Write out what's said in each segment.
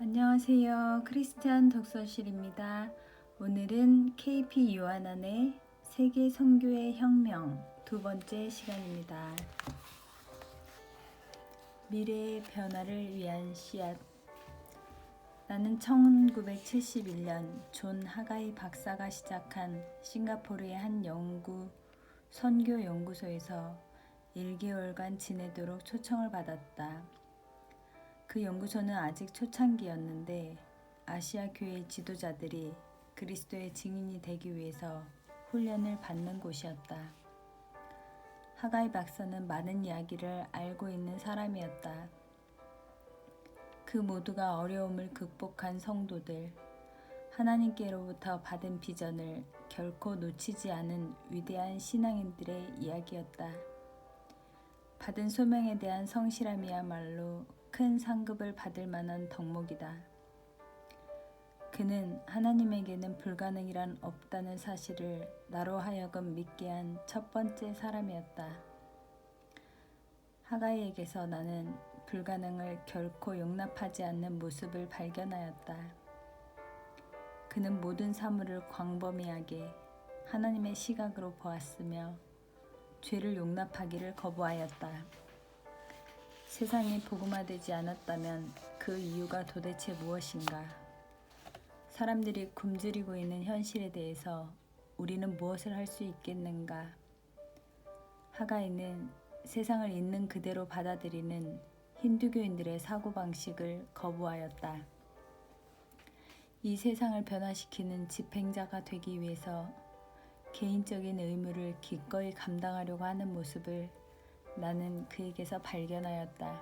안녕하세요. 크리스찬 독서실입니다. 오늘은 KP 요한안의 세계 선교의 혁명 두 번째 시간입니다. 미래의 변화를 위한 씨앗. 나는 1971년 존 하가이 박사가 시작한 싱가포르의 한 선교 연구소에서 1개월간 지내도록 초청을 받았다. 그 연구소는 아직 초창기였는데 아시아 교회 지도자들이 그리스도의 증인이 되기 위해서 훈련을 받는 곳이었다. 하가이 박사는 많은 이야기를 알고 있는 사람이었다. 그 모두가 어려움을 극복한 성도들, 하나님께로부터 받은 비전을 결코 놓치지 않은 위대한 신앙인들의 이야기였다. 받은 소명에 대한 성실함이야말로 큰 상급을 받을 만한 덕목이다. 그는 하나님에게는 불가능이란 없다는 사실을 나로 하여금 믿게 한 첫 번째 사람이었다. 하가이에게서 나는 불가능을 결코 용납하지 않는 모습을 발견하였다. 그는 모든 사물을 광범위하게 하나님의 시각으로 보았으며 죄를 용납하기를 거부하였다. 세상이 복음화되지 않았다면 그 이유가 도대체 무엇인가? 사람들이 굶주리고 있는 현실에 대해서 우리는 무엇을 할 수 있겠는가? 하가이는 세상을 있는 그대로 받아들이는 힌두교인들의 사고방식을 거부하였다. 이 세상을 변화시키는 집행자가 되기 위해서 개인적인 의무를 기꺼이 감당하려고 하는 모습을 나는 그에게서 발견하였다.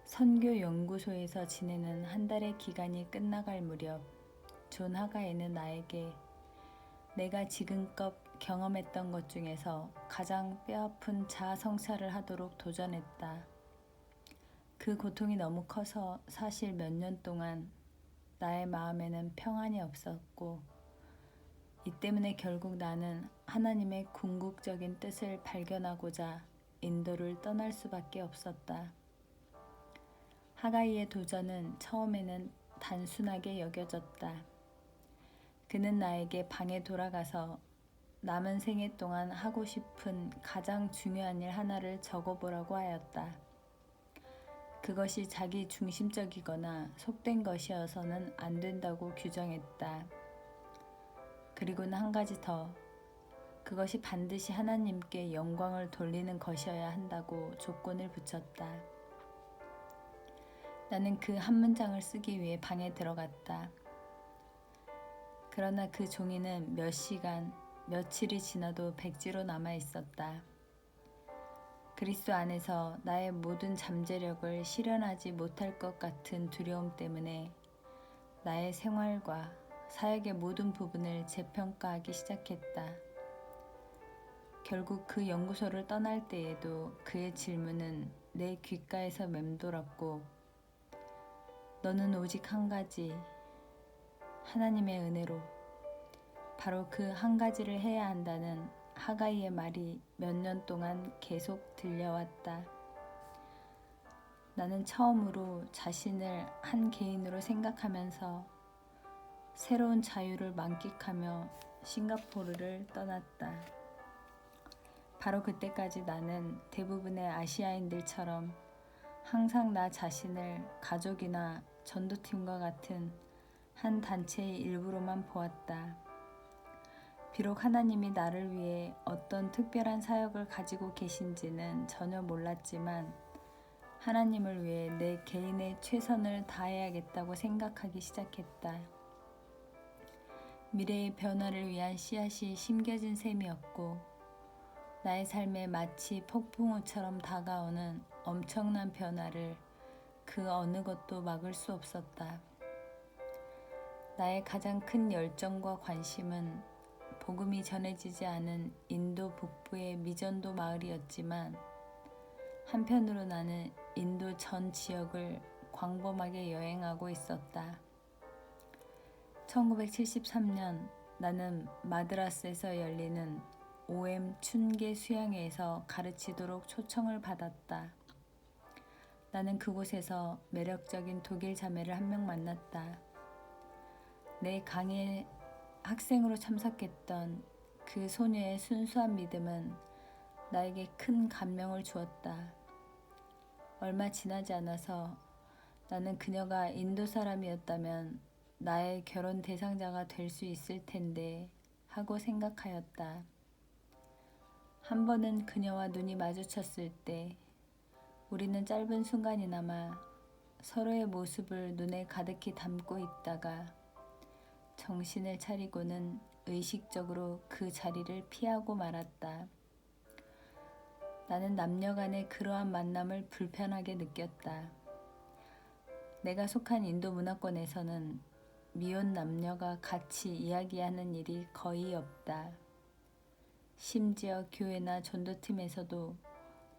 선교연구소에서 지내는 한 달의 기간이 끝나갈 무렵 존 하가이는 나에게 내가 지금껏 경험했던 것 중에서 가장 뼈아픈 자아 성찰을 하도록 도전했다. 그 고통이 너무 커서 사실 몇 년 동안 나의 마음에는 평안이 없었고 이 때문에 결국 나는 하나님의 궁극적인 뜻을 발견하고자 인도를 떠날 수밖에 없었다. 하가이의 도전은 처음에는 단순하게 여겨졌다. 그는 나에게 방에 돌아가서 남은 생애 동안 하고 싶은 가장 중요한 일 하나를 적어보라고 하였다. 그것이 자기 중심적이거나 속된 것이어서는 안 된다고 규정했다. 그리고는 한 가지 더, 그것이 반드시 하나님께 영광을 돌리는 것이어야 한다고 조건을 붙였다. 나는 그 한 문장을 쓰기 위해 방에 들어갔다. 그러나 그 종이는 몇 시간, 며칠이 지나도 백지로 남아 있었다. 그리스도 안에서 나의 모든 잠재력을 실현하지 못할 것 같은 두려움 때문에 나의 생활과 사역의 모든 부분을 재평가하기 시작했다. 결국 그 연구소를 떠날 때에도 그의 질문은 내 귓가에서 맴돌았고, 너는 오직 한 가지, 하나님의 은혜로 바로 그 한 가지를 해야 한다는 하가이의 말이 몇 년 동안 계속 들려왔다. 나는 처음으로 자신을 한 개인으로 생각하면서 새로운 자유를 만끽하며 싱가포르를 떠났다. 바로 그때까지 나는 대부분의 아시아인들처럼 항상 나 자신을 가족이나 전도팀과 같은 한 단체의 일부로만 보았다. 비록 하나님이 나를 위해 어떤 특별한 사역을 가지고 계신지는 전혀 몰랐지만 하나님을 위해 내 개인의 최선을 다해야겠다고 생각하기 시작했다. 미래의 변화를 위한 씨앗이 심겨진 셈이었고 나의 삶에 마치 폭풍우처럼 다가오는 엄청난 변화를 그 어느 것도 막을 수 없었다. 나의 가장 큰 열정과 관심은 복음이 전해지지 않은 인도 북부의 미전도 마을이었지만 한편으로 나는 인도 전 지역을 광범하게 여행하고 있었다. 1973년 나는 마드라스에서 열리는 OM 춘계 수양회에서 가르치도록 초청을 받았다. 나는 그곳에서 매력적인 독일 자매를 한 명 만났다. 내 강의에 학생으로 참석했던 그 소녀의 순수한 믿음은 나에게 큰 감명을 주었다. 얼마 지나지 않아서 나는 그녀가 인도 사람이었다면 나의 결혼 대상자가 될 수 있을 텐데 하고 생각하였다. 한 번은 그녀와 눈이 마주쳤을 때 우리는 짧은 순간이나마 서로의 모습을 눈에 가득히 담고 있다가 정신을 차리고는 의식적으로 그 자리를 피하고 말았다. 나는 남녀 간의 그러한 만남을 불편하게 느꼈다. 내가 속한 인도 문화권에서는 미혼 남녀가 같이 이야기하는 일이 거의 없다. 심지어 교회나 전도팀에서도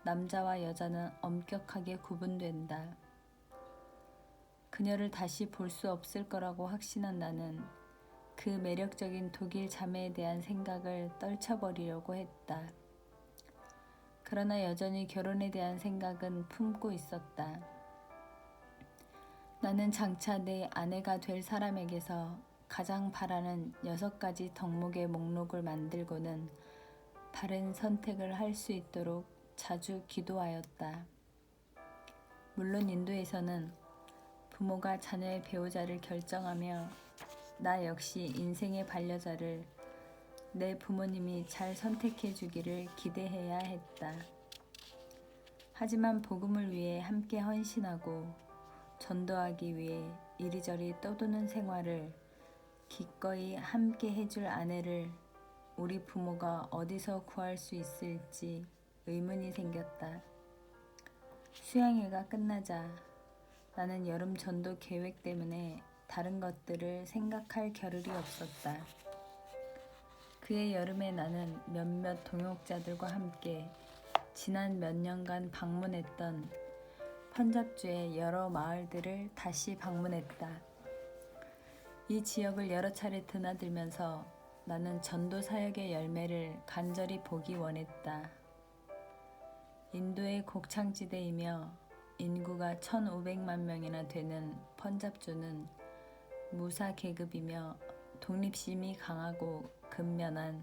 남자와 여자는 엄격하게 구분된다. 그녀를 다시 볼 수 없을 거라고 확신한 나는 그 매력적인 독일 자매에 대한 생각을 떨쳐버리려고 했다. 그러나 여전히 결혼에 대한 생각은 품고 있었다. 나는 장차 내 아내가 될 사람에게서 가장 바라는 6가지 덕목의 목록을 만들고는 바른 선택을 할 수 있도록 자주 기도하였다. 물론 인도에서는 부모가 자녀의 배우자를 결정하며 나 역시 인생의 반려자를 내 부모님이 잘 선택해 주기를 기대해야 했다. 하지만 복음을 위해 함께 헌신하고 전도하기 위해 이리저리 떠도는 생활을 기꺼이 함께 해줄 아내를 우리 부모가 어디서 구할 수 있을지 의문이 생겼다. 수양회가 끝나자 나는 여름 전도 계획 때문에 다른 것들을 생각할 겨를이 없었다. 그해 여름에 나는 몇몇 동역자들과 함께 지난 몇 년간 방문했던 펀잡주의 여러 마을들을 다시 방문했다. 이 지역을 여러 차례 드나들면서 나는 전도 사역의 열매를 간절히 보기 원했다. 인도의 곡창지대이며 인구가 1,500만 명이나 되는 펀잡주는 무사 계급이며 독립심이 강하고 근면한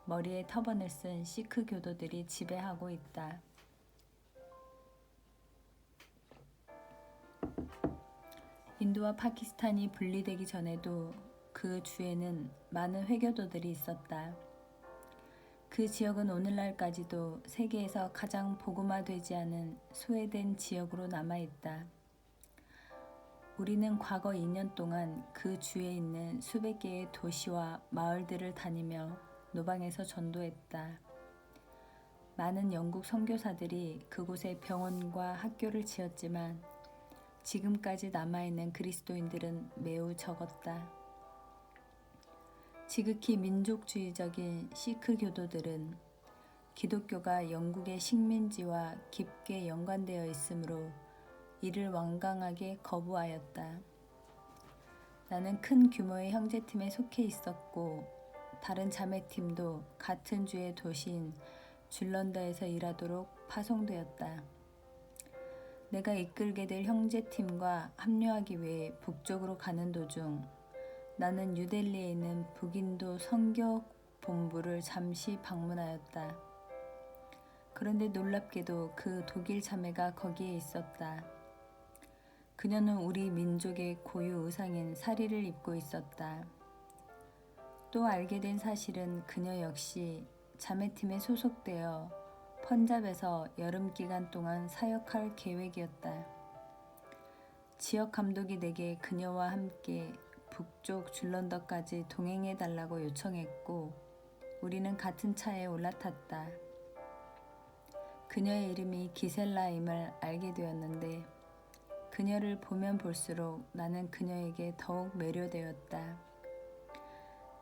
머리에 터번을 쓴 시크 교도들이 지배하고 있다. 인도와 파키스탄이 분리되기 전에도 그 주에는 많은 회교도들이 있었다. 그 지역은 오늘날까지도 세계에서 가장 복음화되지 않은 소외된 지역으로 남아있다. 우리는 과거 2년 동안 그 주에 있는 수백 개의 도시와 마을들을 다니며 노방에서 전도했다. 많은 영국 선교사들이 그곳에 병원과 학교를 지었지만 지금까지 남아있는 그리스도인들은 매우 적었다. 지극히 민족주의적인 시크 교도들은 기독교가 영국의 식민지와 깊게 연관되어 있으므로 이를 완강하게 거부하였다. 나는 큰 규모의 형제팀에 속해 있었고 다른 자매팀도 같은 주의 도시인 줄런더에서 일하도록 파송되었다. 내가 이끌게 될 형제팀과 합류하기 위해 북쪽으로 가는 도중 나는 뉴델리에 있는 북인도 선교 본부를 잠시 방문하였다. 그런데 놀랍게도 그 독일 자매가 거기에 있었다. 그녀는 우리 민족의 고유 의상인 사리를 입고 있었다. 또 알게 된 사실은 그녀 역시 자매팀에 소속되어 펀잡에서 여름 기간 동안 사역할 계획이었다. 지역 감독이 내게 그녀와 함께 북쪽 줄런더까지 동행해 달라고 요청했고 우리는 같은 차에 올라탔다. 그녀의 이름이 기셀라임을 알게 되었는데 그녀를 보면 볼수록 나는 그녀에게 더욱 매료되었다.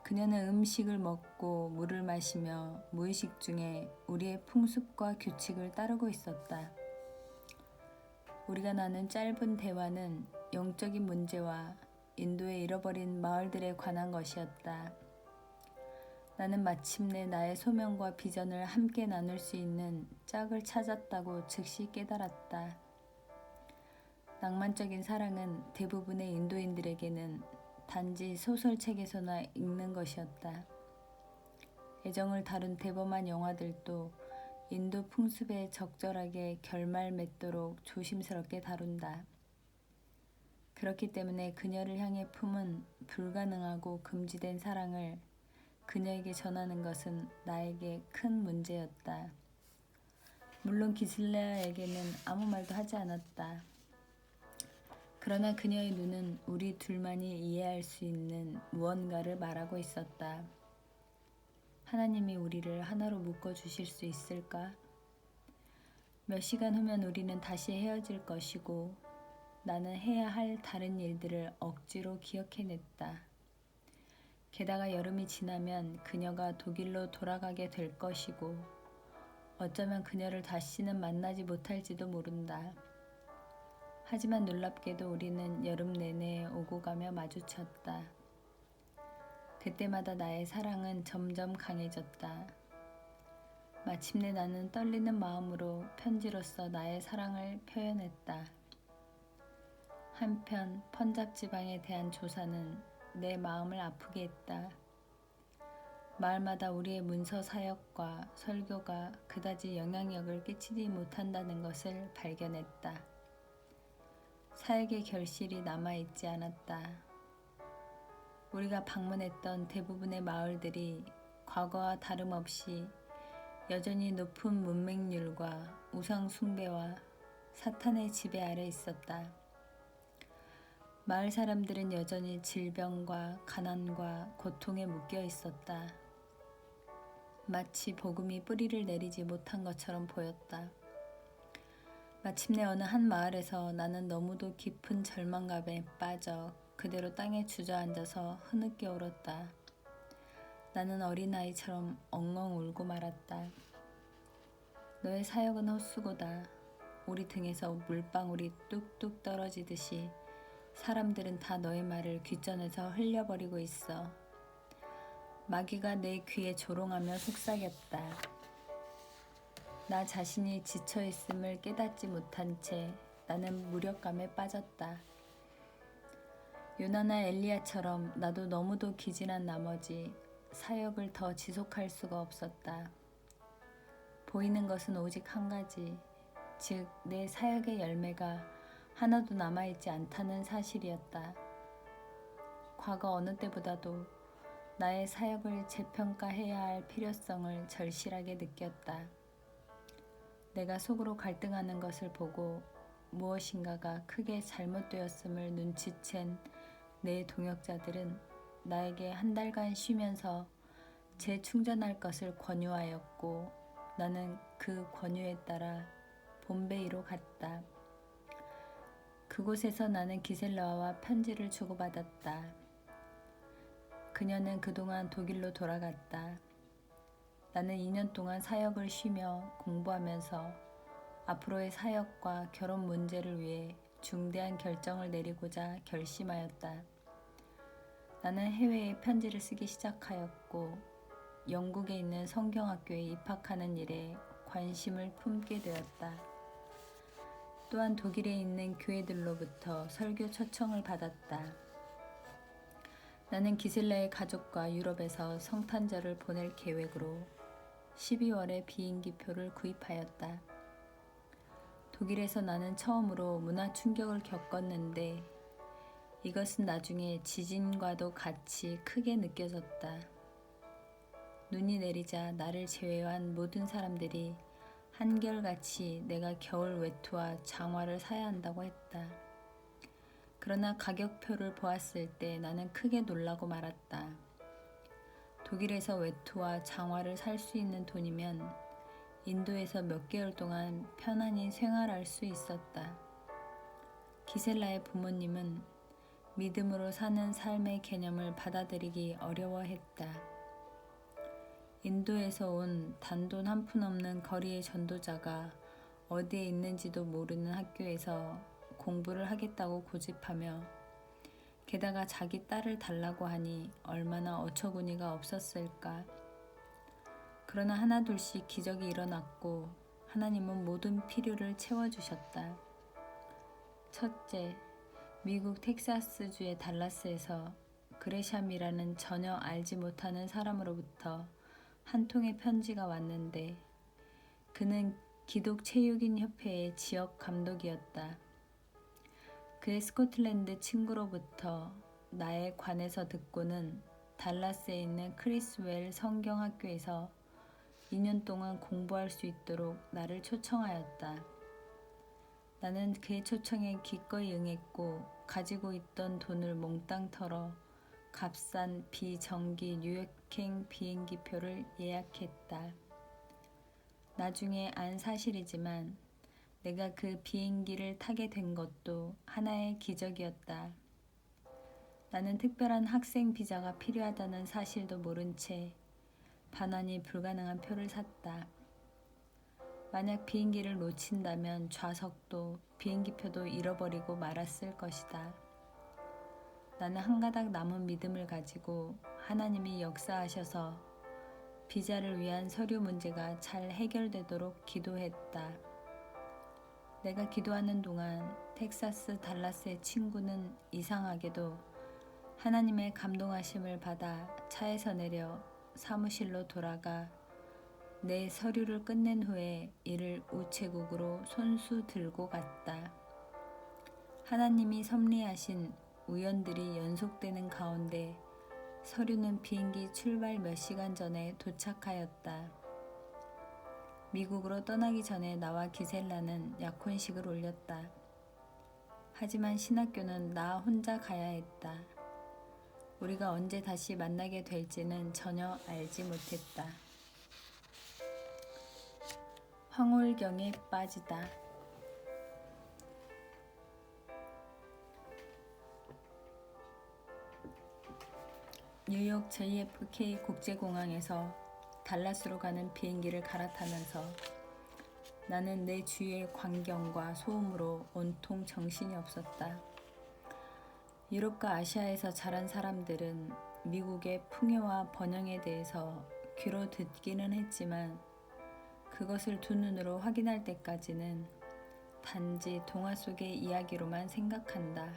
그녀는 음식을 먹고 물을 마시며 무의식 중에 우리의 풍습과 규칙을 따르고 있었다. 우리가 나눈 짧은 대화는 영적인 문제와 인도의 잃어버린 마을들에 관한 것이었다. 나는 마침내 나의 소명과 비전을 함께 나눌 수 있는 짝을 찾았다고 즉시 깨달았다. 낭만적인 사랑은 대부분의 인도인들에게는 단지 소설책에서나 읽는 것이었다. 애정을 다룬 대범한 영화들도 인도 풍습에 적절하게 결말 맺도록 조심스럽게 다룬다. 그렇기 때문에 그녀를 향해 품은 불가능하고 금지된 사랑을 그녀에게 전하는 것은 나에게 큰 문제였다. 물론 기슬레아에게는 아무 말도 하지 않았다. 그러나 그녀의 눈은 우리 둘만이 이해할 수 있는 무언가를 말하고 있었다. 하나님이 우리를 하나로 묶어주실 수 있을까? 몇 시간 후면 우리는 다시 헤어질 것이고 나는 해야 할 다른 일들을 억지로 기억해냈다. 게다가 여름이 지나면 그녀가 독일로 돌아가게 될 것이고 어쩌면 그녀를 다시는 만나지 못할지도 모른다. 하지만 놀랍게도 우리는 여름 내내 오고 가며 마주쳤다. 그때마다 나의 사랑은 점점 강해졌다. 마침내 나는 떨리는 마음으로 편지로써 나의 사랑을 표현했다. 한편 펀잡 지방에 대한 조사는 내 마음을 아프게 했다. 마을마다 우리의 문서 사역과 설교가 그다지 영향력을 끼치지 못한다는 것을 발견했다. 사역의 결실이 남아있지 않았다. 우리가 방문했던 대부분의 마을들이 과거와 다름없이 여전히 높은 문맹률과 우상 숭배와 사탄의 지배 아래 있었다. 마을 사람들은 여전히 질병과 가난과 고통에 묶여 있었다. 마치 복음이 뿌리를 내리지 못한 것처럼 보였다. 마침내 어느 한 마을에서 나는 너무도 깊은 절망감에 빠져 그대로 땅에 주저앉아서 흐느껴 울었다. 나는 어린아이처럼 엉엉 울고 말았다. 너의 사역은 헛수고다. 우리 등에서 물방울이 뚝뚝 떨어지듯이 사람들은 다 너의 말을 귓전에서 흘려버리고 있어. 마귀가 내 귀에 조롱하며 속삭였다. 나 자신이 지쳐있음을 깨닫지 못한 채 나는 무력감에 빠졌다. 요나나 엘리야처럼 나도 너무도 기진한 나머지 사역을 더 지속할 수가 없었다. 보이는 것은 오직 한 가지, 즉 내 사역의 열매가 하나도 남아있지 않다는 사실이었다. 과거 어느 때보다도 나의 사역을 재평가해야 할 필요성을 절실하게 느꼈다. 내가 속으로 갈등하는 것을 보고 무엇인가가 크게 잘못되었음을 눈치챈 내 동역자들은 나에게 한 달간 쉬면서 재충전할 것을 권유하였고 나는 그 권유에 따라 봄베이로 갔다. 그곳에서 나는 기셀라와 편지를 주고받았다. 그녀는 그동안 독일로 돌아갔다. 나는 2년 동안 사역을 쉬며 공부하면서 앞으로의 사역과 결혼 문제를 위해 중대한 결정을 내리고자 결심하였다. 나는 해외에 편지를 쓰기 시작하였고 영국에 있는 성경학교에 입학하는 일에 관심을 품게 되었다. 또한 독일에 있는 교회들로부터 설교 초청을 받았다. 나는 기슬라의 가족과 유럽에서 성탄절을 보낼 계획으로 12월에 비행기표를 구입하였다. 독일에서 나는 처음으로 문화 충격을 겪었는데 이것은 나중에 지진과도 같이 크게 느껴졌다. 눈이 내리자 나를 제외한 모든 사람들이 한결같이 내가 겨울 외투와 장화를 사야 한다고 했다. 그러나 가격표를 보았을 때 나는 크게 놀라고 말았다. 독일에서 외투와 장화를 살 수 있는 돈이면 인도에서 몇 개월 동안 편안히 생활할 수 있었다. 기셀라의 부모님은 믿음으로 사는 삶의 개념을 받아들이기 어려워했다. 인도에서 온 단돈 한 푼 없는 거리의 전도자가 어디에 있는지도 모르는 학교에서 공부를 하겠다고 고집하며 게다가 자기 딸을 달라고 하니 얼마나 어처구니가 없었을까. 그러나 하나둘씩 기적이 일어났고 하나님은 모든 필요를 채워주셨다. 첫째, 미국 텍사스주의 달라스에서 그레샴이라는 전혀 알지 못하는 사람으로부터 한 통의 편지가 왔는데 그는 기독체육인협회의 지역 감독이었다. 그의 스코틀랜드 친구로부터 나에 관해서 듣고는 달라스에 있는 크리스웰 성경학교에서 2년 동안 공부할 수 있도록 나를 초청하였다. 나는 그의 초청에 기꺼이 응했고 가지고 있던 돈을 몽땅 털어 값싼 비정기 뉴욕행 비행기표를 예약했다. 나중에 안 사실이지만 내가 그 비행기를 타게 된 것도 하나의 기적이었다. 나는 특별한 학생 비자가 필요하다는 사실도 모른 채 반환이 불가능한 표를 샀다. 만약 비행기를 놓친다면 좌석도 비행기표도 잃어버리고 말았을 것이다. 나는 한 가닥 남은 믿음을 가지고 하나님이 역사하셔서 비자를 위한 서류 문제가 잘 해결되도록 기도했다. 내가 기도하는 동안 텍사스 달라스의 친구는 이상하게도 하나님의 감동하심을 받아 차에서 내려 사무실로 돌아가 내 서류를 끝낸 후에 이를 우체국으로 손수 들고 갔다. 하나님이 섭리하신 우연들이 연속되는 가운데 서류는 비행기 출발 몇 시간 전에 도착하였다. 미국으로 떠나기 전에 나와 기셀라는 약혼식을 올렸다. 하지만 신학교는 나 혼자 가야 했다. 우리가 언제 다시 만나게 될지는 전혀 알지 못했다. 황홀경에 빠지다. 뉴욕 JFK 국제공항에서 달라스로 가는 비행기를 갈아타면서 나는 내 주위의 광경과 소음으로 온통 정신이 없었다. 유럽과 아시아에서 자란 사람들은 미국의 풍요와 번영에 대해서 귀로 듣기는 했지만 그것을 두 눈으로 확인할 때까지는 단지 동화 속의 이야기로만 생각한다.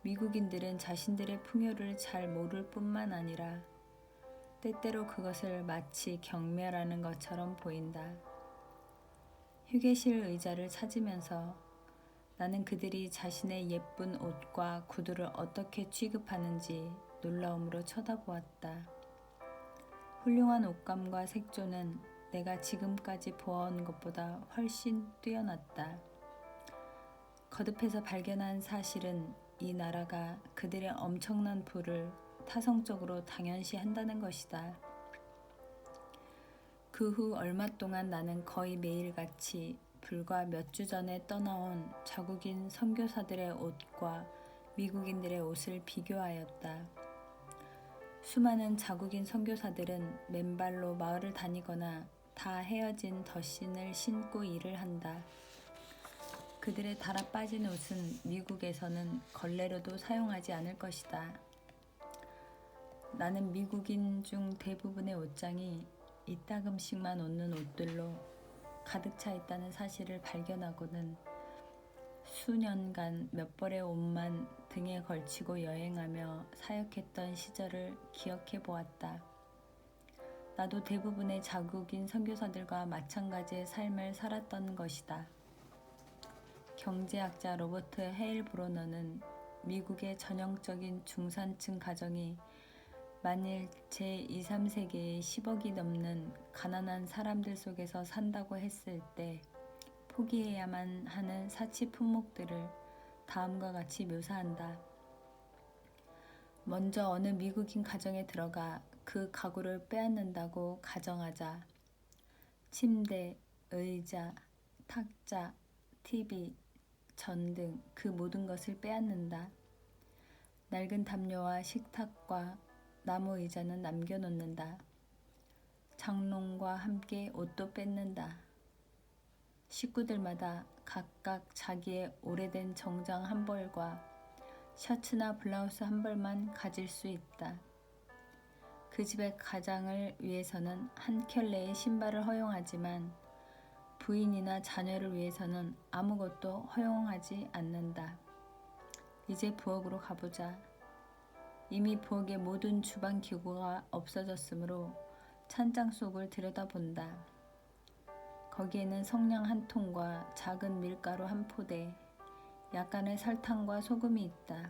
미국인들은 자신들의 풍요를 잘 모를 뿐만 아니라 때때로 그것을 마치 경멸하는 것처럼 보인다. 휴게실 의자를 찾으면서 나는 그들이 자신의 예쁜 옷과 구두를 어떻게 취급하는지 놀라움으로 쳐다보았다. 훌륭한 옷감과 색조는 내가 지금까지 보아온 것보다 훨씬 뛰어났다. 거듭해서 발견한 사실은 이 나라가 그들의 엄청난 부를 타성적으로 당연시 한다는 것이다. 그 후 얼마 동안 나는 거의 매일같이 불과 몇 주 전에 떠나온 자국인 선교사들의 옷과 미국인들의 옷을 비교하였다. 수많은 자국인 선교사들은 맨발로 마을을 다니거나 다 헤어진 덧신을 신고 일을 한다. 그들의 달아 빠진 옷은 미국에서는 걸레로도 사용하지 않을 것이다. 나는 미국인 중 대부분의 옷장이 이따금씩만 옷는 옷들로 가득 차 있다는 사실을 발견하고는 수년간 몇 벌의 옷만 등에 걸치고 여행하며 사역했던 시절을 기억해 보았다. 나도 대부분의 자국인 선교사들과 마찬가지의 삶을 살았던 것이다. 경제학자 로버트 헤일브로너는 미국의 전형적인 중산층 가정이 만일 제2, 3세기의 10억이 넘는 가난한 사람들 속에서 산다고 했을 때 포기해야만 하는 사치 품목들을 다음과 같이 묘사한다. 먼저 어느 미국인 가정에 들어가 그 가구를 빼앗는다고 가정하자. 침대, 의자, 탁자, TV, 전 등 그 모든 것을 빼앗는다. 낡은 담요와 식탁과 나무 의자는 남겨놓는다. 장롱과 함께 옷도 뺏는다. 식구들마다 각각 자기의 오래된 정장 한 벌과 셔츠나 블라우스 한 벌만 가질 수 있다. 그 집의 가장을 위해서는 한 켤레의 신발을 허용하지만 부인이나 자녀를 위해서는 아무것도 허용하지 않는다. 이제 부엌으로 가보자. 이미 부엌의 모든 주방 기구가 없어졌으므로 찬장 속을 들여다본다. 거기에는 성냥 한 통과 작은 밀가루 한 포대, 약간의 설탕과 소금이 있다.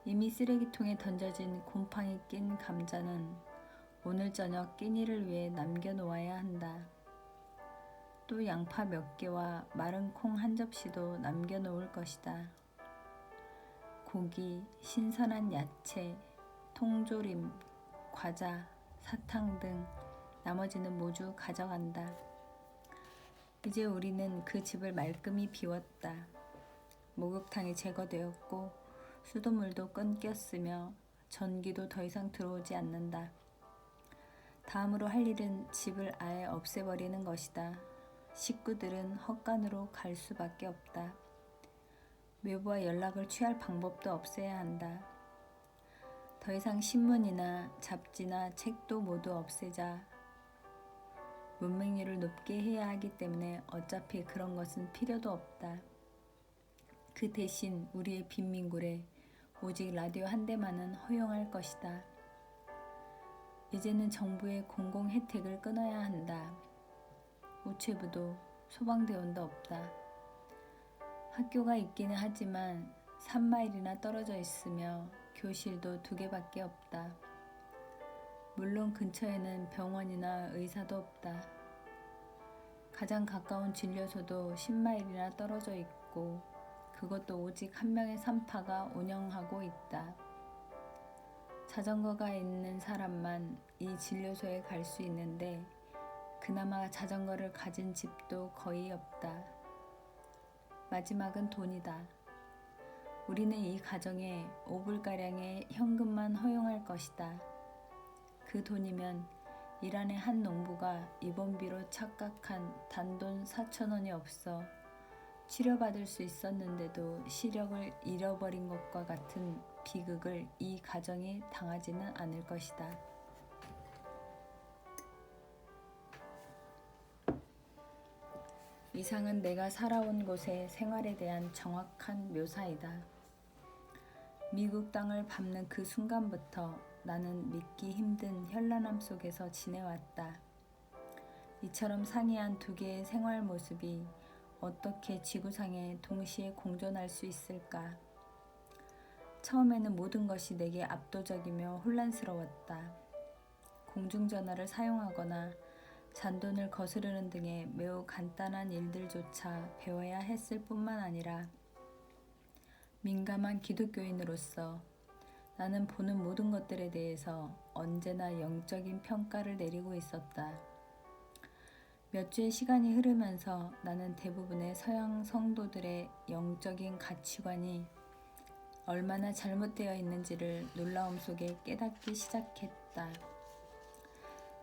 이미 쓰레기통에 던져진 곰팡이 낀 감자는 오늘 저녁 끼니를 위해 남겨놓아야 한다. 또 양파 몇 개와 마른 콩 한 접시도 남겨놓을 것이다. 고기, 신선한 야채, 통조림, 과자, 사탕 등 나머지는 모두 가져간다. 이제 우리는 그 집을 말끔히 비웠다. 목욕탕이 제거되었고 수돗물도 끊겼으며 전기도 더 이상 들어오지 않는다. 다음으로 할 일은 집을 아예 없애버리는 것이다. 식구들은 헛간으로 갈 수밖에 없다. 외부와 연락을 취할 방법도 없애야 한다. 더 이상 신문이나 잡지나 책도 모두 없애자. 문맹률을 높게 해야 하기 때문에 어차피 그런 것은 필요도 없다. 그 대신 우리의 빈민굴에 오직 라디오 한 대만은 허용할 것이다. 이제는 정부의 공공 혜택을 끊어야 한다. 우체부도 소방대원도 없다. 학교가 있기는 하지만 3마일이나 떨어져 있으며 교실도 2개밖에 없다. 물론 근처에는 병원이나 의사도 없다. 가장 가까운 진료소도 10마일이나 떨어져 있고 그것도 오직 한 명의 산파가 운영하고 있다. 자전거가 있는 사람만 이 진료소에 갈 수 있는데 그나마 자전거를 가진 집도 거의 없다. 마지막은 돈이다. 우리는 이 가정에 5불가량의 현금만 허용할 것이다. 그 돈이면 이란의 한 농부가 입원비로 착각한 단돈 4,000원이 없어 치료받을 수 있었는데도 시력을 잃어버린 것과 같은 비극을 이 가정이 당하지는 않을 것이다. 이상은 내가 살아온 곳의 생활에 대한 정확한 묘사이다. 미국 땅을 밟는 그 순간부터 나는 믿기 힘든 현란함 속에서 지내왔다. 이처럼 상이한 2개의 생활 모습이 어떻게 지구상에 동시에 공존할 수 있을까? 처음에는 모든 것이 내게 압도적이며 혼란스러웠다. 공중전화를 사용하거나 잔돈을 거스르는 등의 매우 간단한 일들조차 배워야 했을 뿐만 아니라 민감한 기독교인으로서 나는 보는 모든 것들에 대해서 언제나 영적인 평가를 내리고 있었다. 몇 주의 시간이 흐르면서 나는 대부분의 서양 성도들의 영적인 가치관이 얼마나 잘못되어 있는지를 놀라움 속에 깨닫기 시작했다.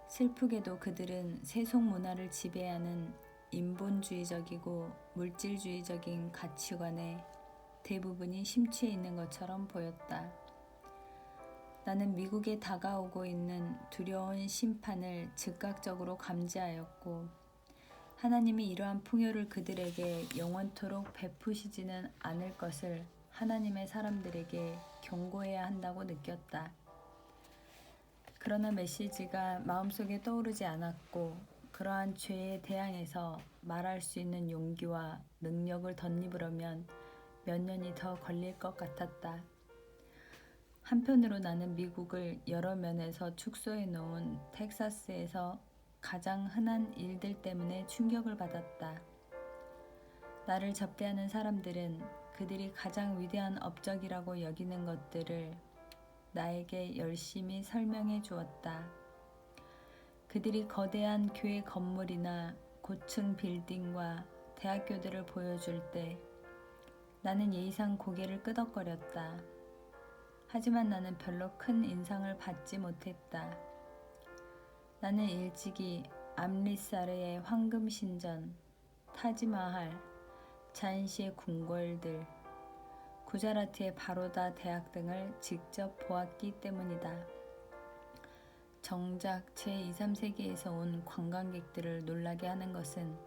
슬프게도 그들은 세속 문화를 지배하는 인본주의적이고 물질주의적인 가치관에 대부분이 심취해 있는 것처럼 보였다. 나는 미국에 다가오고 있는 두려운 심판을 즉각적으로 감지하였고 하나님이 이러한 풍요를 그들에게 영원토록 베푸시지는 않을 것을 하나님의 사람들에게 경고해야 한다고 느꼈다. 그러나 메시지가 마음속에 떠오르지 않았고 그러한 죄에 대항해서 말할 수 있는 용기와 능력을 덧입으려면 몇 년이 더 걸릴 것 같았다. 한편으로 나는 미국을 여러 면에서 축소해 놓은 텍사스에서 가장 흔한 일들 때문에 충격을 받았다. 나를 접대하는 사람들은 그들이 가장 위대한 업적이라고 여기는 것들을 나에게 열심히 설명해 주었다. 그들이 거대한 교회 건물이나 고층 빌딩과 대학교들을 보여줄 때 나는 예의상 고개를 끄덕거렸다. 하지만 나는 별로 큰 인상을 받지 못했다. 나는 일찍이 암리사르의 황금신전, 타지마할, 잔시의 궁궐들, 구자라트의 바로다 대학 등을 직접 보았기 때문이다. 정작 제2, 3세기에서 온 관광객들을 놀라게 하는 것은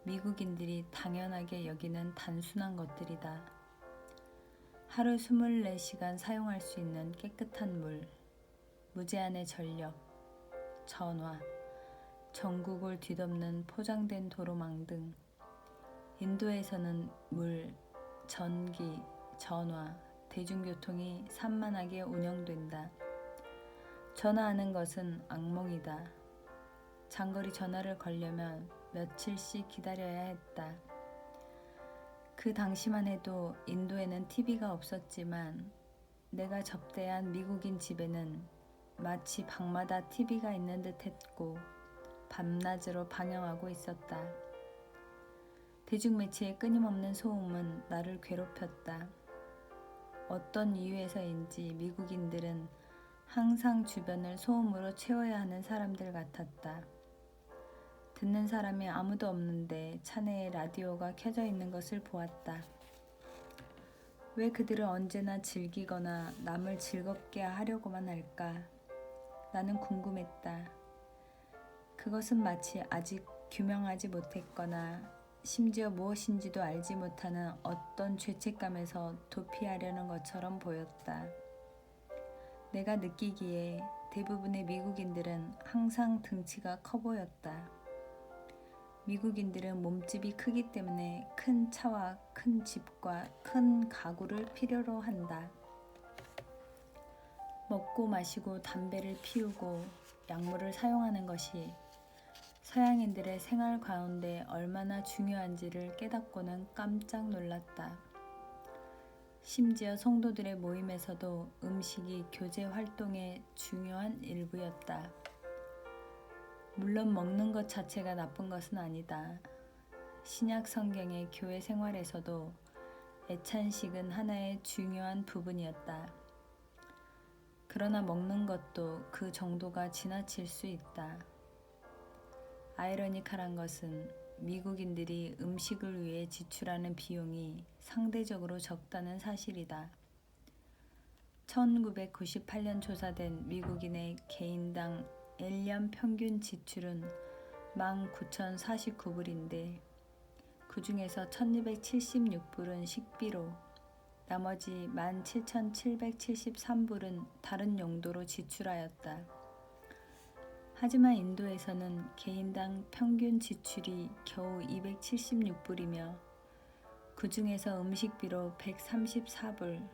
미국인들이 당연하게 여기는 단순한 것들이다. 하루 24시간 사용할 수 있는 깨끗한 물, 무제한의 전력, 전화, 전국을 뒤덮는 포장된 도로망 등 인도에서는 물, 전기, 전화, 대중교통이 산만하게 운영된다. 전화하는 것은 악몽이다. 장거리 전화를 걸려면 며칠씩 기다려야 했다. 그 당시만 해도 인도에는 TV가 없었지만 내가 접대한 미국인 집에는 마치 방마다 TV가 있는 듯 했고 밤낮으로 방영하고 있었다. 대중매체의 끊임없는 소음은 나를 괴롭혔다. 어떤 이유에서인지 미국인들은 항상 주변을 소음으로 채워야 하는 사람들 같았다. 듣는 사람이 아무도 없는데 차내에 라디오가 켜져 있는 것을 보았다. 왜 그들은 언제나 즐기거나 남을 즐겁게 하려고만 할까? 나는 궁금했다. 그것은 마치 아직 규명하지 못했거나 심지어 무엇인지도 알지 못하는 어떤 죄책감에서 도피하려는 것처럼 보였다. 내가 느끼기에 대부분의 미국인들은 항상 등치가 커 보였다. 미국인들은 몸집이 크기 때문에 큰 차와 큰 집과 큰 가구를 필요로 한다. 먹고 마시고 담배를 피우고 약물을 사용하는 것이 서양인들의 생활 가운데 얼마나 중요한지를 깨닫고는 깜짝 놀랐다. 심지어 성도들의 모임에서도 음식이 교제 활동의 중요한 일부였다. 물론 먹는 것 자체가 나쁜 것은 아니다. 신약 성경의 교회 생활에서도 애찬식은 하나의 중요한 부분이었다. 그러나 먹는 것도 그 정도가 지나칠 수 있다. 아이러니컬한 것은 미국인들이 음식을 위해 지출하는 비용이 상대적으로 적다는 사실이다. 1998년 조사된 미국인의 개인당 1년 평균 지출은 19,049불인데 그 중에서 1,276불은 식비로 나머지 17,773불은 다른 용도로 지출하였다. 하지만 인도에서는 개인당 평균 지출이 겨우 276불이며 그 중에서 음식비로 134불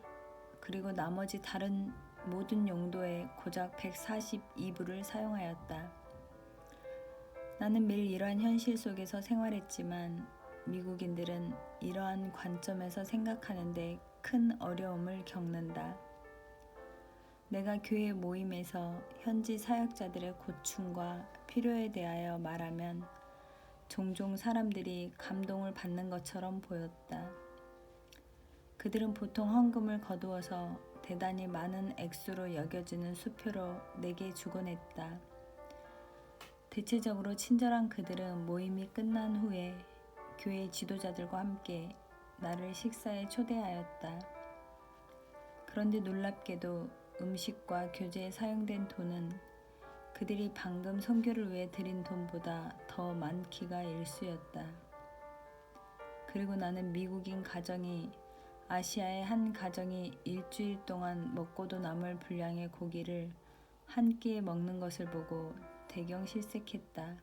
그리고 나머지 다른 모든 용도에 고작 142불을 사용하였다. 나는 매일 이러한 현실 속에서 생활했지만 미국인들은 이러한 관점에서 생각하는데 큰 어려움을 겪는다. 내가 교회 모임에서 현지 사역자들의 고충과 필요에 대하여 말하면 종종 사람들이 감동을 받는 것처럼 보였다. 그들은 보통 헌금을 거두어서 대단히 많은 액수로 여겨지는 수표로 내게 주곤 했다. 대체적으로 친절한 그들은 모임이 끝난 후에 교회 지도자들과 함께 나를 식사에 초대하였다. 그런데 놀랍게도 음식과 교제에 사용된 돈은 그들이 방금 선교를 위해 드린 돈보다 더 많기가 일쑤였다. 그리고 나는 미국인 가정이 아시아의 한 가정이 일주일 동안 먹고도 남을 분량의 고기를 한 끼에 먹는 것을 보고 대경실색했다.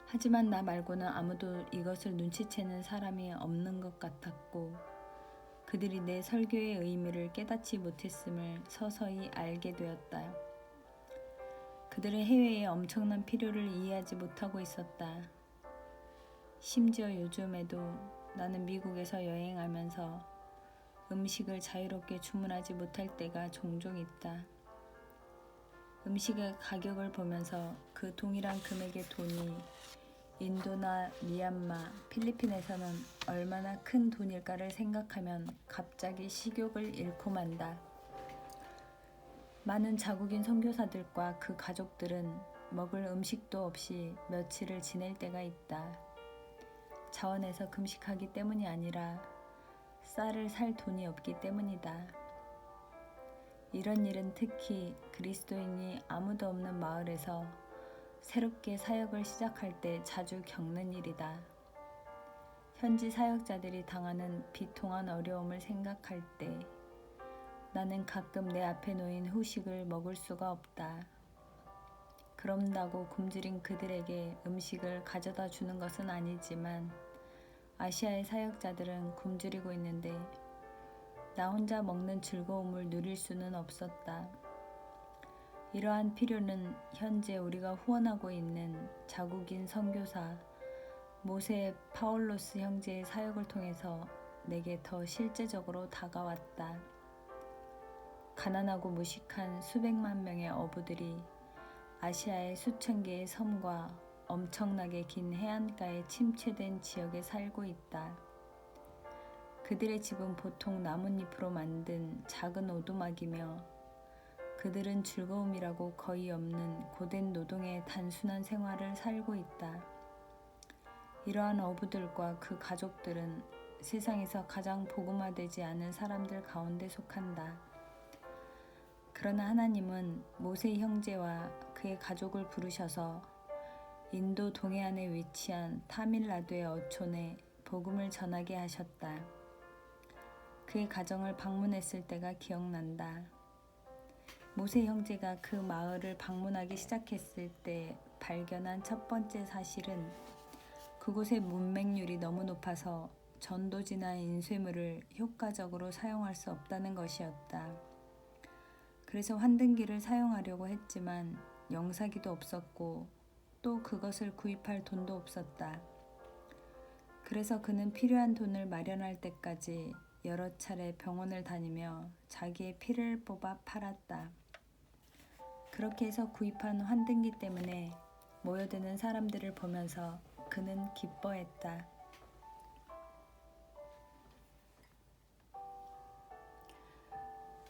하지만 나 말고는 아무도 이것을 눈치채는 사람이 없는 것 같았고 그들이 내 설교의 의미를 깨닫지 못했음을 서서히 알게 되었다. 그들은 해외의 엄청난 필요를 이해하지 못하고 있었다. 심지어 요즘에도 나는 미국에서 여행하면서 음식을 자유롭게 주문하지 못할 때가 종종 있다. 음식의 가격을 보면서 그 동일한 금액의 돈이 인도나 미얀마, 필리핀에서는 얼마나 큰 돈일까를 생각하면 갑자기 식욕을 잃고 만다. 많은 자국인 선교사들과 그 가족들은 먹을 음식도 없이 며칠을 지낼 때가 있다. 자원해서 금식하기 때문이 아니라 쌀을 살 돈이 없기 때문이다. 이런 일은 특히 그리스도인이 아무도 없는 마을에서 새롭게 사역을 시작할 때 자주 겪는 일이다. 현지 사역자들이 당하는 비통한 어려움을 생각할 때 나는 가끔 내 앞에 놓인 후식을 먹을 수가 없다. 그런다고 굶주린 그들에게 음식을 가져다 주는 것은 아니지만 아시아의 사역자들은 굶주리고 있는데 나 혼자 먹는 즐거움을 누릴 수는 없었다. 이러한 필요는 현재 우리가 후원하고 있는 자국인 선교사 모세 파울로스 형제의 사역을 통해서 내게 더 실제적으로 다가왔다. 가난하고 무식한 수백만 명의 어부들이 아시아의 수천 개의 섬과 엄청나게 긴 해안가에 침체된 지역에 살고 있다. 그들의 집은 보통 나뭇잎으로 만든 작은 오두막이며 그들은 즐거움이라고 거의 없는 고된 노동의 단순한 생활을 살고 있다. 이러한 어부들과 그 가족들은 세상에서 가장 복음화되지 않은 사람들 가운데 속한다. 그러나 하나님은 모세 형제와 그의 가족을 부르셔서 인도 동해안에 위치한 타밀나두의 어촌에 복음을 전하게 하셨다. 그의 가정을 방문했을 때가 기억난다. 모세 형제가 그 마을을 방문하기 시작했을 때 발견한 첫 번째 사실은 그곳의 문맹률이 너무 높아서 전도지나 인쇄물을 효과적으로 사용할 수 없다는 것이었다. 그래서 환등기를 사용하려고 했지만 영사기도 없었고 또 그것을 구입할 돈도 없었다. 그래서 그는 필요한 돈을 마련할 때까지 여러 차례 병원을 다니며 자기의 피를 뽑아 팔았다. 그렇게 해서 구입한 환등기 때문에 모여드는 사람들을 보면서 그는 기뻐했다.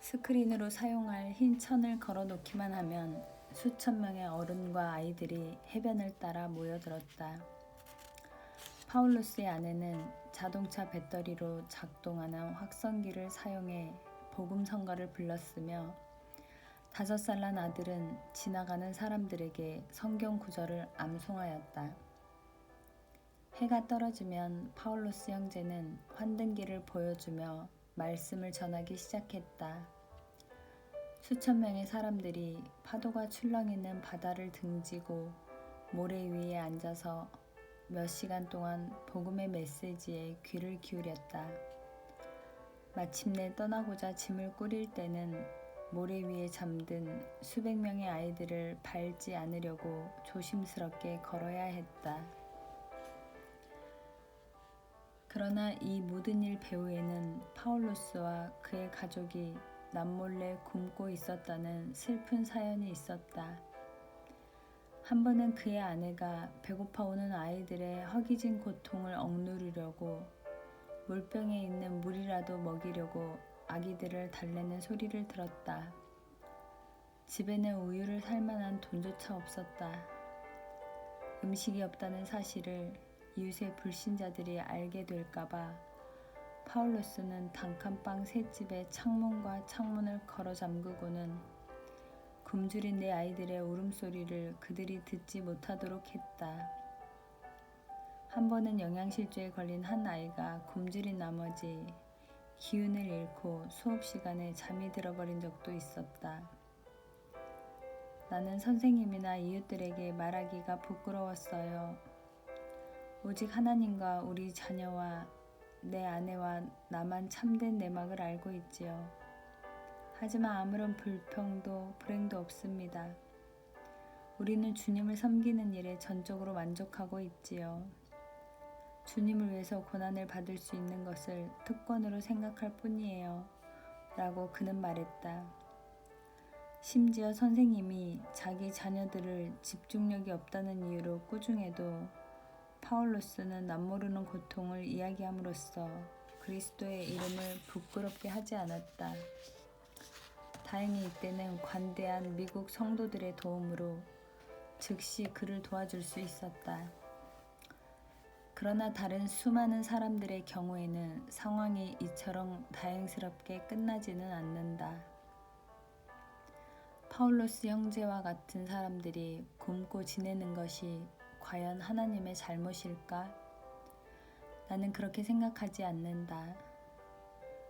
스크린으로 사용할 흰 천을 걸어놓기만 하면 수천 명의 어른과 아이들이 해변을 따라 모여들었다. 파울로스의 아내는 자동차 배터리로 작동하는 확성기를 사용해 복음 성가를 불렀으며 5살 난 아들은 지나가는 사람들에게 성경 구절을 암송하였다. 해가 떨어지면 파울로스 형제는 환등기를 보여주며 말씀을 전하기 시작했다. 수천 명의 사람들이 파도가 출렁이는 바다를 등지고 모래 위에 앉아서 몇 시간 동안 복음의 메시지에 귀를 기울였다. 마침내 떠나고자 짐을 꾸릴 때는 모래 위에 잠든 수백 명의 아이들을 밟지 않으려고 조심스럽게 걸어야 했다. 그러나 이 모든 일 배후에는 파울로스와 그의 가족이 남몰래 굶고 있었다는 슬픈 사연이 있었다. 한 번은 그의 아내가 배고파 오는 아이들의 허기진 고통을 억누르려고 물병에 있는 물이라도 먹이려고 아기들을 달래는 소리를 들었다. 집에는 우유를 살 만한 돈조차 없었다. 음식이 없다는 사실을 이웃의 불신자들이 알게 될까봐 파울로스는 단칸방 새 집의 창문과 창문을 걸어 잠그고는 굶주린 내 아이들의 울음소리를 그들이 듣지 못하도록 했다. 한 번은 영양실조에 걸린 한 아이가 굶주린 나머지 기운을 잃고 수업 시간에 잠이 들어버린 적도 있었다. 나는 선생님이나 이웃들에게 말하기가 부끄러웠어요. 오직 하나님과 우리 자녀와 내 아내와 나만 참된 내막을 알고 있지요. 하지만 아무런 불평도 불행도 없습니다. 우리는 주님을 섬기는 일에 전적으로 만족하고 있지요. 주님을 위해서 고난을 받을 수 있는 것을 특권으로 생각할 뿐이에요. 라고 그는 말했다. 심지어 선생님이 자기 자녀들을 집중력이 없다는 이유로 꾸중해도 파울로스는 남모르는 고통을 이야기함으로써 그리스도의 이름을 부끄럽게 하지 않았다. 다행히 이때는 관대한 미국 성도들의 도움으로 즉시 그를 도와줄 수 있었다. 그러나 다른 수많은 사람들의 경우에는 상황이 이처럼 다행스럽게 끝나지는 않는다. 파울로스 형제와 같은 사람들이 굶고 지내는 것이 과연 하나님의 잘못일까? 나는 그렇게 생각하지 않는다.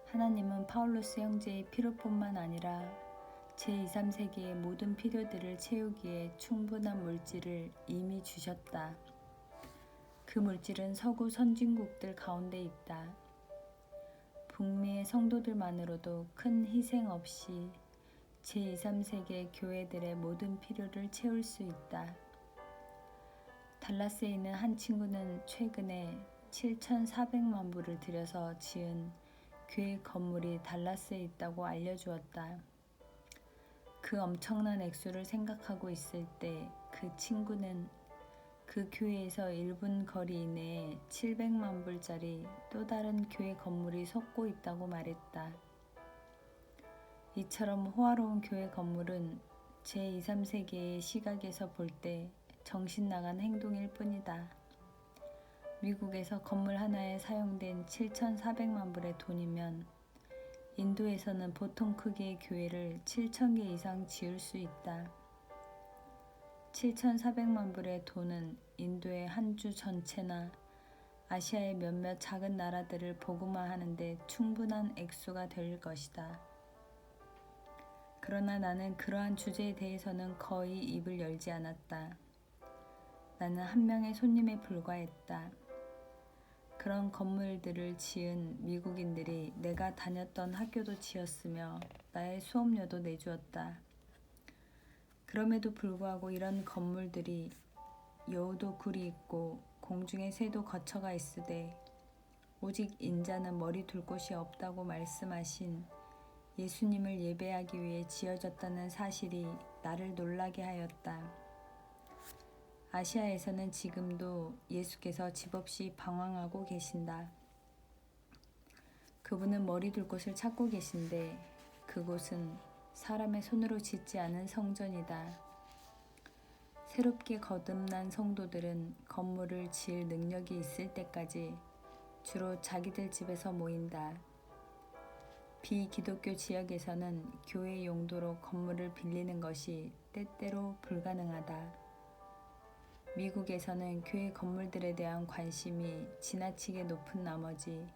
하나님은 파울로스 형제의 필요뿐만 아니라 제2, 3세기의 모든 필요들을 채우기에 충분한 물질을 이미 주셨다. 그 물질은 서구 선진국들 가운데 있다. 북미의 성도들만으로도 큰 희생 없이 제2, 3세기의 교회들의 모든 필요를 채울 수 있다. 달라스에 있는 한 친구는 최근에 7,400만 불을 들여서 지은 교회 건물이 달라스에 있다고 알려주었다. 그 엄청난 액수를 생각하고 있을 때 그 친구는 그 교회에서 1분 거리 이내에 700만 불짜리 또 다른 교회 건물이 솟고 있다고 말했다. 이처럼 호화로운 교회 건물은 제2, 3세기의 시각에서 볼 때 정신 나간 행동일 뿐이다. 미국에서 건물 하나에 사용된 7,400만 불의 돈이면 인도에서는 보통 크기의 교회를 7,000개 이상 지을 수 있다. 7,400만 불의 돈은 인도의 한 주 전체나 아시아의 몇몇 작은 나라들을 복음화하는 데 충분한 액수가 될 것이다. 그러나 나는 그러한 주제에 대해서는 거의 입을 열지 않았다. 나는 한 명의 손님에 불과했다. 그런 건물들을 지은 미국인들이 내가 다녔던 학교도 지었으며 나의 수업료도 내주었다. 그럼에도 불구하고 이런 건물들이 여우도 굴이 있고 공중에 새도 거처가 있으되 오직 인자는 머리 둘 곳이 없다고 말씀하신 예수님을 예배하기 위해 지어졌다는 사실이 나를 놀라게 하였다. 아시아에서는 지금도 예수께서 집 없이 방황하고 계신다. 그분은 머리 둘 곳을 찾고 계신데 그곳은 사람의 손으로 짓지 않은 성전이다. 새롭게 거듭난 성도들은 건물을 지을 능력이 있을 때까지 주로 자기들 집에서 모인다. 비기독교 지역에서는 교회 용도로 건물을 빌리는 것이 때때로 불가능하다. 미국에서는 교회 건물들에 대한 관심이 지나치게 높은 나머지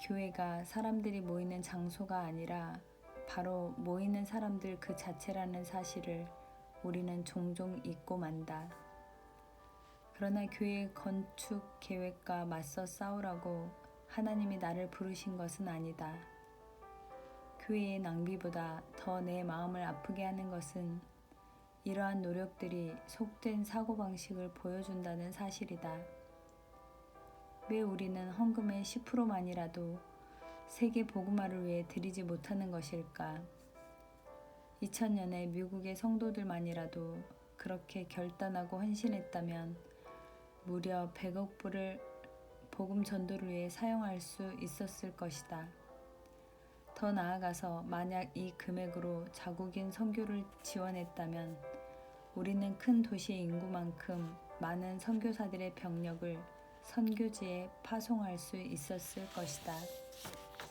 교회가 사람들이 모이는 장소가 아니라 바로 모이는 사람들 그 자체라는 사실을 우리는 종종 잊고 만다. 그러나 교회 건축 계획과 맞서 싸우라고 하나님이 나를 부르신 것은 아니다. 교회의 낭비보다 더 내 마음을 아프게 하는 것은 이러한 노력들이 속된 사고방식을 보여준다는 사실이다. 왜 우리는 헌금의 10%만이라도 세계 복음화를 위해 드리지 못하는 것일까? 2000년에 미국의 성도들만이라도 그렇게 결단하고 헌신했다면 무려 100억 불을 복음 전도를 위해 사용할 수 있었을 것이다. 더 나아가서 만약 이 금액으로 자국인 선교를 지원했다면 우리는 큰 도시의 인구만큼 많은 선교사들의 병력을 선교지에 파송할 수 있었을 것이다.